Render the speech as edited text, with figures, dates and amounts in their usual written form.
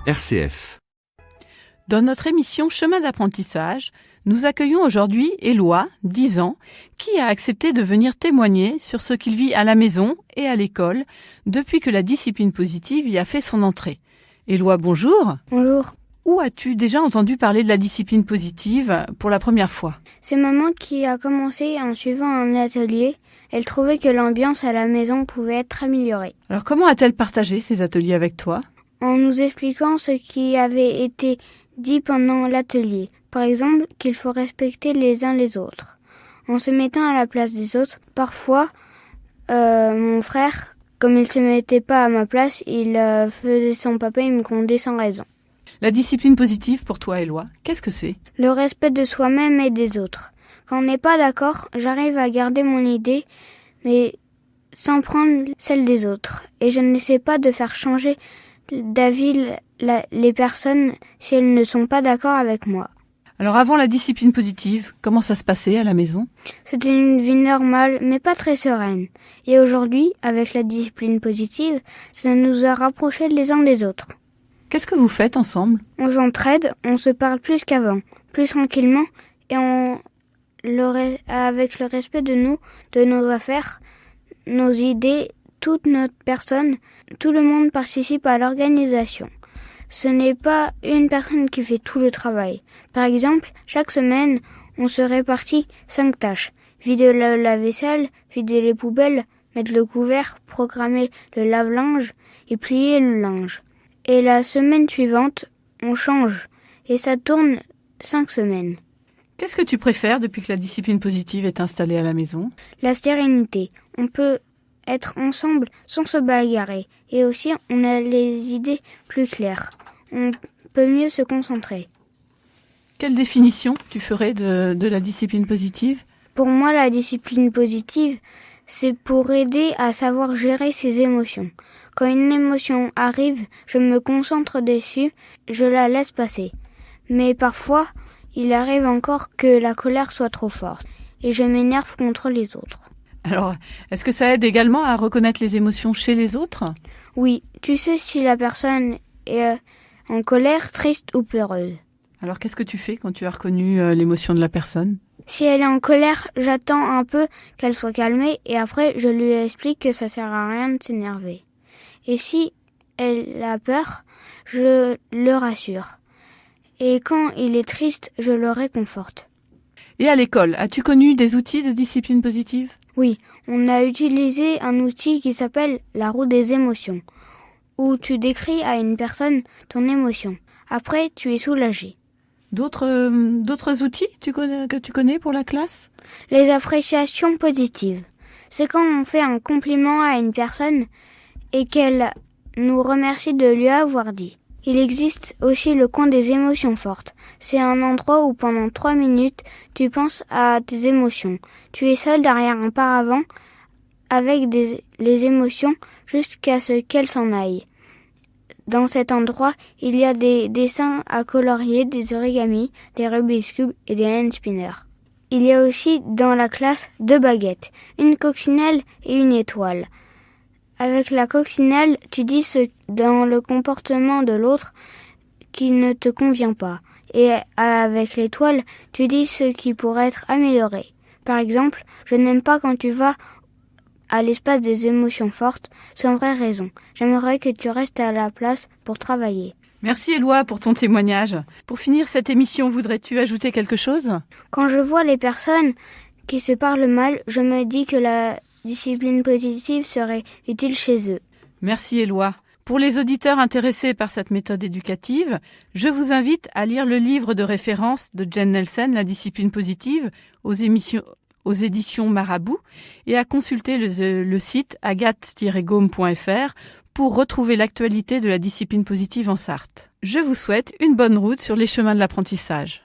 RCF. Dans notre émission Chemin d'apprentissage, nous accueillons aujourd'hui Éloi, 10 ans, qui a accepté de venir témoigner sur ce qu'il vit à la maison et à l'école depuis que la discipline positive y a fait son entrée. Éloi, bonjour. Bonjour. Où as-tu déjà entendu parler de la discipline positive pour la première fois ? C'est maman qui a commencé en suivant un atelier. Elle trouvait que l'ambiance à la maison pouvait être améliorée. Alors comment a-t-elle partagé ces ateliers avec toi ? En nous expliquant ce qui avait été dit pendant l'atelier. Par exemple, qu'il faut respecter les uns les autres. En se mettant à la place des autres, parfois, mon frère, comme il se mettait pas à ma place, il faisait son papa, il me grondait sans raison. La discipline positive pour toi, Éloi, qu'est-ce que c'est ? Le respect de soi-même et des autres. Quand on n'est pas d'accord, j'arrive à garder mon idée, mais sans prendre celle des autres. Et je n'essaie pas de faire changer d'avis les personnes si elles ne sont pas d'accord avec moi. Alors avant la discipline positive, comment ça se passait à la maison ? C'était une vie normale, mais pas très sereine. Et aujourd'hui, avec la discipline positive, ça nous a rapprochés les uns des autres. Qu'est-ce que vous faites ensemble ? On s'entraide, on se parle plus qu'avant, plus tranquillement, et avec le respect de nous, de nos affaires, nos idées, toute notre personne, tout le monde participe à l'organisation. Ce n'est pas une personne qui fait tout le travail. Par exemple, chaque semaine, on se répartit 5 tâches. Vider le lave-vaisselle, vider les poubelles, mettre le couvert, programmer le lave-linge et plier le linge. Et la semaine suivante, on change. Et ça tourne 5 semaines. Qu'est-ce que tu préfères depuis que la discipline positive est installée à la maison ? La sérénité. On peut être ensemble sans se bagarrer. Et aussi, on a les idées plus claires. On peut mieux se concentrer. Quelle définition tu ferais de la discipline positive ? Pour moi, la discipline positive, c'est pour aider à savoir gérer ses émotions. Quand une émotion arrive, je me concentre dessus, je la laisse passer. Mais parfois, il arrive encore que la colère soit trop forte et je m'énerve contre les autres. Alors, est-ce que ça aide également à reconnaître les émotions chez les autres ? Oui, tu sais si la personne est en colère, triste ou peureuse. Alors, qu'est-ce que tu fais quand tu as reconnu l'émotion de la personne ? Si elle est en colère, j'attends un peu qu'elle soit calmée et après je lui explique que ça sert à rien de s'énerver. Et si elle a peur, je le rassure. Et quand il est triste, je le réconforte. Et à l'école, as-tu connu des outils de discipline positive ? Oui, on a utilisé un outil qui s'appelle la roue des émotions, où tu décris à une personne ton émotion. Après, tu es soulagé. D'autres outils que tu connais pour la classe ? Les appréciations positives. C'est quand on fait un compliment à une personne et qu'elle nous remercie de lui avoir dit. Il existe aussi le coin des émotions fortes. C'est un endroit où pendant 3 minutes, tu penses à tes émotions. Tu es seul derrière un paravent avec les émotions jusqu'à ce qu'elles s'en aillent. Dans cet endroit, il y a des dessins à colorier, des origamis, des Rubik's Cube et des hand spinners. Il y a aussi dans la classe 2 baguettes, une coccinelle et une étoile. Avec la coccinelle, tu dis ce dans le comportement de l'autre qui ne te convient pas. Et avec l'étoile, tu dis ce qui pourrait être amélioré. Par exemple, je n'aime pas quand tu vas à l'espace des émotions fortes sans vraie raison. J'aimerais que tu restes à la place pour travailler. Merci Éloi pour ton témoignage. Pour finir cette émission, voudrais-tu ajouter quelque chose ? Quand je vois les personnes qui se parlent mal, je me dis que la discipline positive serait utile chez eux. Merci Éloi. Pour les auditeurs intéressés par cette méthode éducative, je vous invite à lire le livre de référence de Jen Nelson, La discipline positive, aux éditions Marabout, et à consulter le site agathe-gaume.fr pour retrouver l'actualité de la discipline positive en Sarthe. Je vous souhaite une bonne route sur les chemins de l'apprentissage.